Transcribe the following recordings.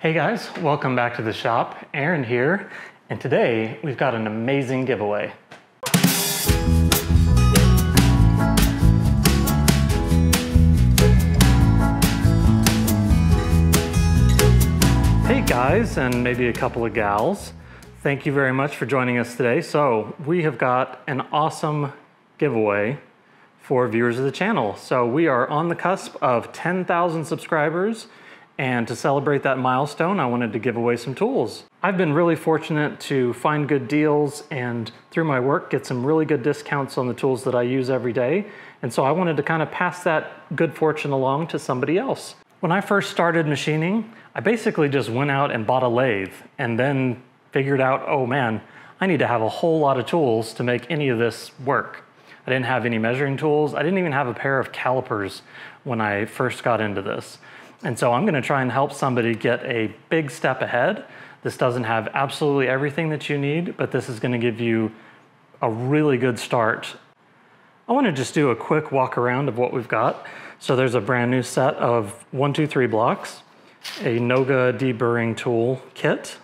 Hey guys, welcome back to the shop. Aaron here, and today we've got an amazing giveaway. Hey guys, and maybe a couple of gals. Thank you very much for joining us today. So we have got an awesome giveaway for viewers of the channel. So we are on the cusp of 10,000 subscribers. And to celebrate that milestone, I wanted to give away some tools. I've been really fortunate to find good deals and through my work get some really good discounts on the tools that I use every day. And so I wanted to kind of pass that good fortune along to somebody else. When I first started machining, I basically just went out and bought a lathe and then figured out, oh man, I need to have a whole lot of tools to make any of this work. I didn't have any measuring tools. I didn't even have a pair of calipers when I first got into this. And so I'm gonna try and help somebody get a big step ahead. This doesn't have absolutely everything that you need, but this is gonna give you a really good start. I wanna just do a quick walk around of what we've got. So there's a brand new set of 1, 2, 3 blocks, a Noga deburring tool kit.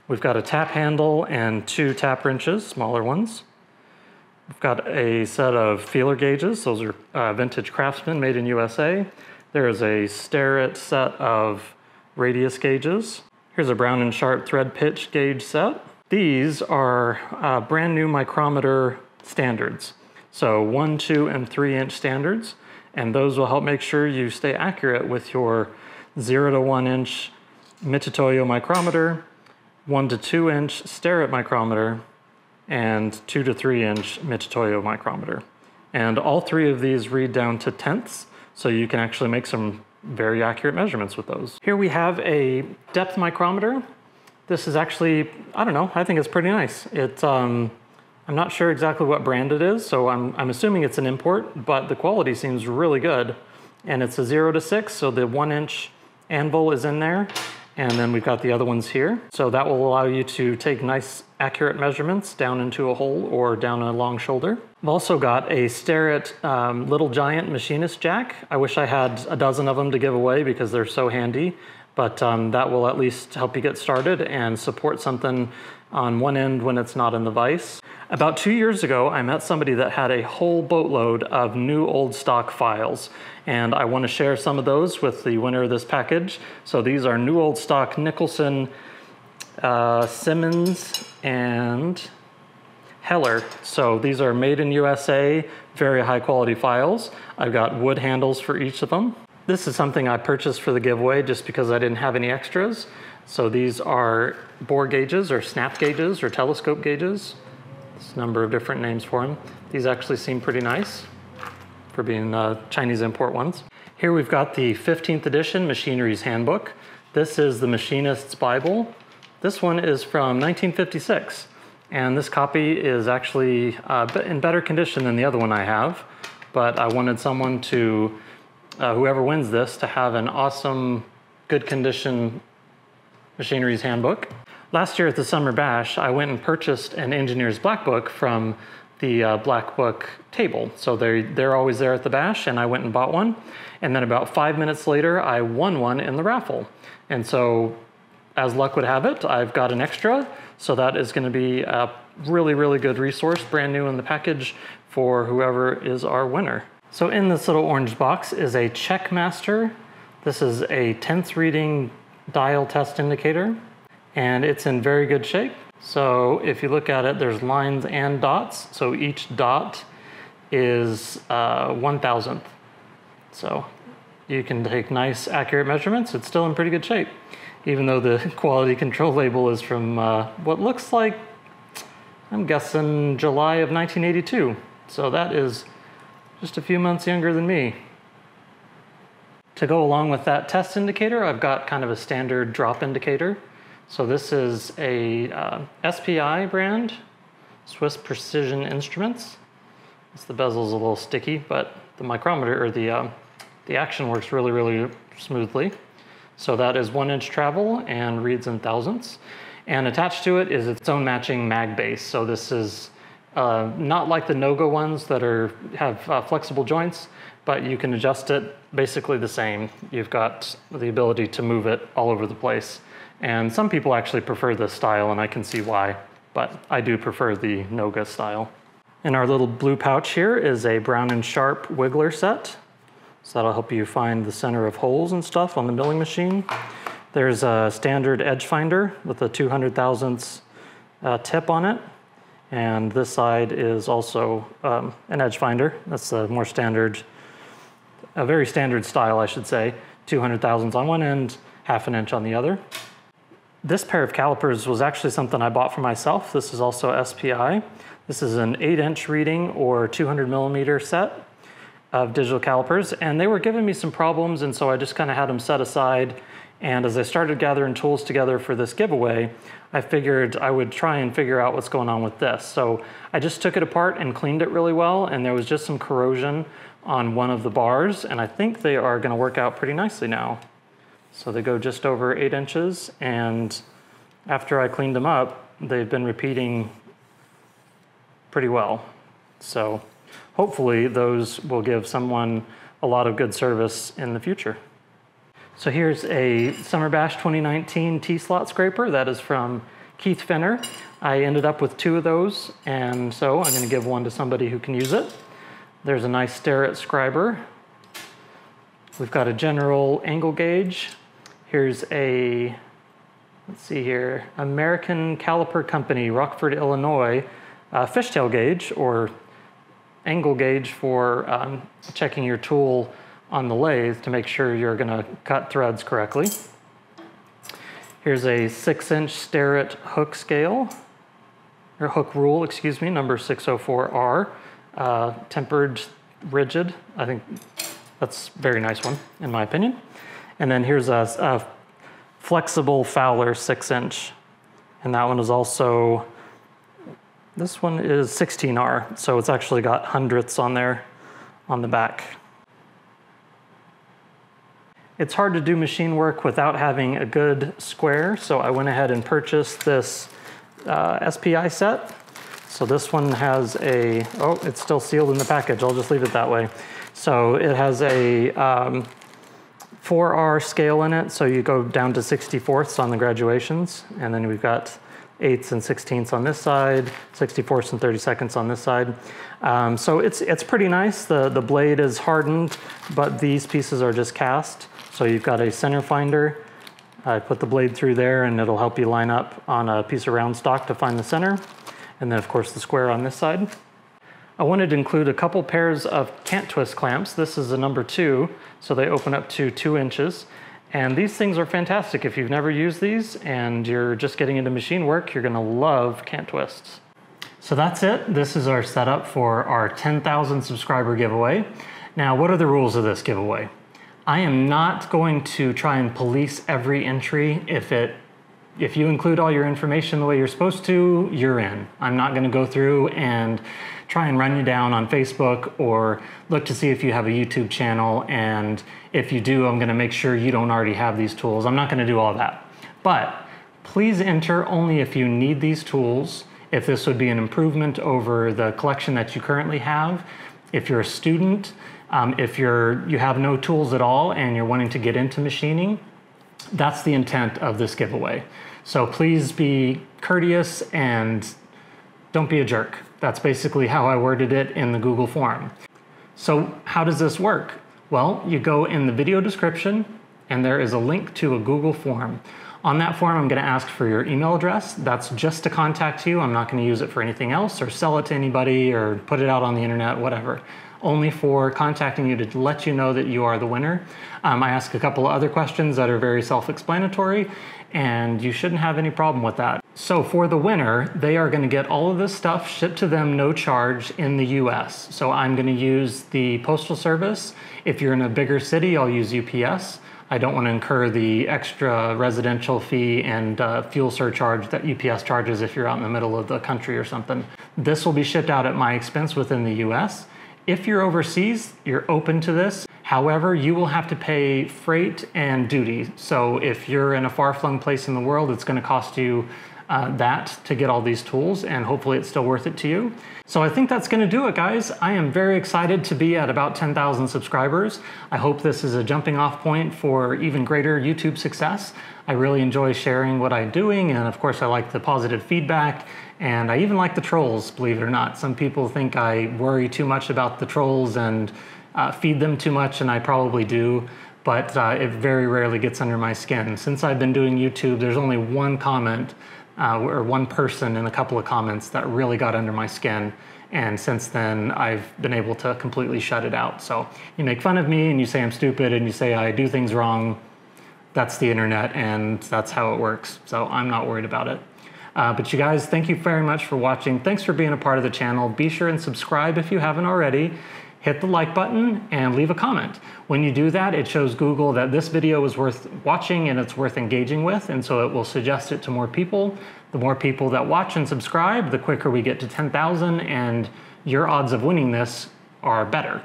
We've got a tap handle and 2 tap wrenches, smaller ones. We've got a set of feeler gauges. Those are vintage Craftsman made in USA. There is a Starrett set of radius gauges. Here's a Brown & Sharp thread pitch gauge set. These are brand new micrometer standards. So 1, 2, and 3 inch standards. And those will help make sure you stay accurate with your 0 to 1 inch Mitutoyo micrometer, 1 to 2 inch Starrett micrometer, and 2 to 3 inch Mitutoyo micrometer. And all 3 of these read down to tenths. So you can actually make some very accurate measurements with those. Here we have a depth micrometer. This is actually, I don't know, I think it's pretty nice. I'm not sure exactly what brand it is, so I'm assuming it's an import, but the quality seems really good. And it's a 0 to 6, so the 1 inch anvil is in there. And then we've got the other ones here. So that will allow you to take nice accurate measurements down into a hole or down a long shoulder. I've also got a Starrett Little Giant machinist jack. I wish I had a dozen of them to give away because they're so handy, but that will at least help you get started and support something on one end when it's not in the vise. About 2 years ago, I met somebody that had a whole boatload of new old stock files, and I want to share some of those with the winner of this package. So these are new old stock Nicholson, Simmons, and Heller. So these are made in USA, very high quality files. I've got wood handles for each of them. This is something I purchased for the giveaway just because I didn't have any extras. So these are bore gauges or snap gauges or telescope gauges. There's a number of different names for them. These actually seem pretty nice for being Chinese import ones. Here we've got the 15th edition Machinery's Handbook. This is the Machinist's Bible. This one is from 1956. And this copy is actually in better condition than the other one I have. But I wanted someone to, whoever wins this, to have an awesome, good condition Machinery's Handbook. Last year at the Summer Bash, I went and purchased an Engineer's Black Book from the Black Book table. So they're always there at the bash, and I went and bought one. And then about 5 minutes later, I won one in the raffle. And so, as luck would have it, I've got an extra. So that is gonna be a really, really good resource, brand new in the package for whoever is our winner. So in this little orange box is a Checkmaster. This is a 10th reading dial test indicator, and it's in very good shape. So if you look at it, there's lines and dots. So each dot is 1,000th. So you can take nice, accurate measurements. It's still in pretty good shape, even though the quality control label is from what looks like, I'm guessing July of 1982. So that is just a few months younger than me. To go along with that test indicator, I've got kind of a standard drop indicator. So this is a SPI brand, Swiss Precision Instruments. The bezel's a little sticky, but the micrometer, or the action works really, really smoothly. So that is 1 inch travel and reads in thousandths. And attached to it is its own matching mag base. So this is not like the Noga ones that have flexible joints. but you can adjust it basically the same. You've got the ability to move it all over the place. And some people actually prefer this style, and I can see why, but I do prefer the Noga style. In our little blue pouch here is a Brown & Sharp wiggler set. So that'll help you find the center of holes and stuff on the milling machine. There's a standard edge finder with a 200 thousandths tip on it. And this side is also an edge finder. That's a more standard, a very standard style, I should say. 200 thousandths on one end, ½ inch on the other. This pair of calipers was actually something I bought for myself. This is also SPI. This is an 8-inch reading or 200 millimeter set of digital calipers, and they were giving me some problems, and so I just kind of had them set aside. And as I started gathering tools together for this giveaway, I figured I would try and figure out what's going on with this. So I just took it apart and cleaned it really well, and there was just some corrosion on one of the bars, and I think they are going to work out pretty nicely now. So they go just over 8 inches, and after I cleaned them up, they've been repeating pretty well. So hopefully those will give someone a lot of good service in the future. So here's a Summer Bash 2019 T-slot scraper. That is from Keith Finner. I ended up with 2 of those, and so I'm going to give one to somebody who can use it. There's a nice Starrett scriber. We've got a general angle gauge. Here's a, let's see here, American Caliper Company, Rockford, Illinois, fishtail gauge or angle gauge for checking your tool on the lathe to make sure you're going to cut threads correctly. Here's a 6-inch Starrett hook scale, or hook rule, excuse me, number 604R, tempered rigid. I think that's a very nice one, in my opinion. And then here's a flexible Fowler 6-inch, and that one is also, this one is 16R, so it's actually got hundredths on there on the back. It's hard to do machine work without having a good square, so I went ahead and purchased this SPI set. So this one has a, oh, it's still sealed in the package. I'll just leave it that way. So it has a 4R scale in it, so you go down to 64ths on the graduations, and then we've got 8ths and 16ths on this side, 64ths and 32nds on this side. So it's pretty nice. The blade is hardened, but these pieces are just cast. So you've got a center finder. I put the blade through there, and it'll help you line up on a piece of round stock to find the center. And then of course the square on this side. I wanted to include a couple pairs of cant twist clamps. This is a number 2, so they open up to 2 inches. And these things are fantastic. If you've never used these and you're just getting into machine work, you're gonna love cant twists. So that's it. This is our setup for our 10,000 subscriber giveaway. Now, what are the rules of this giveaway? I am not going to try and police every entry. If you include all your information the way you're supposed to, you're in. I'm not gonna go through and try and run you down on Facebook or look to see if you have a YouTube channel, and if you do, I'm gonna make sure you don't already have these tools. I'm not gonna do all that. But please enter only if you need these tools, if this would be an improvement over the collection that you currently have, if you're a student, if you have no tools at all and you're wanting to get into machining. That's the intent of this giveaway. So please be courteous and don't be a jerk. That's basically how I worded it in the Google form. So how does this work? Well, you go in the video description and there is a link to a Google form. On that form, I'm going to ask for your email address. That's just to contact you. I'm not going to use it for anything else or sell it to anybody or put it out on the internet, whatever. Only for contacting you to let you know that you are the winner. I ask a couple of other questions that are very self-explanatory, and you shouldn't have any problem with that. So for the winner, they are going to get all of this stuff shipped to them no charge in the US. So I'm going to use the Postal Service. If you're in a bigger city, I'll use UPS. I don't want to incur the extra residential fee and fuel surcharge that UPS charges if you're out in the middle of the country or something. This will be shipped out at my expense within the US. If you're overseas, you're open to this. However, you will have to pay freight and duty. So if you're in a far-flung place in the world, it's going to cost you that to get all these tools, and hopefully it's still worth it to you. So I think that's gonna do it, guys. I am very excited to be at about 10,000 subscribers. I hope this is a jumping off point for even greater YouTube success. I really enjoy sharing what I'm doing, and of course I like the positive feedback, and I even like the trolls, believe it or not. Some people think I worry too much about the trolls and feed them too much, and I probably do, but it very rarely gets under my skin. Since I've been doing YouTube, there's only one comment or one person in a couple of comments that really got under my skin, and since then I've been able to completely shut it out. So you make fun of me and you say I'm stupid and you say I do things wrong. That's the internet, and that's how it works. So I'm not worried about it. But you guys, thank you very much for watching. Thanks for being a part of the channel. Be sure and subscribe if you haven't already. Hit the like button and leave a comment. When you do that, it shows Google that this video is worth watching and it's worth engaging with, and so it will suggest it to more people. The more people that watch and subscribe, the quicker we get to 10,000, and your odds of winning this are better.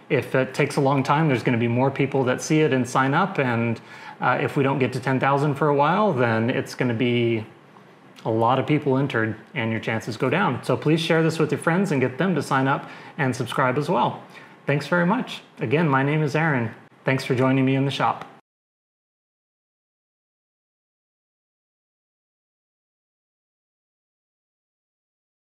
If it takes a long time, there's going to be more people that see it and sign up, and if we don't get to 10,000 for a while, then it's going to be a lot of people entered and your chances go down. So please share this with your friends and get them to sign up and subscribe as well. Thanks very much. Again, my name is Aaron. Thanks for joining me in the shop.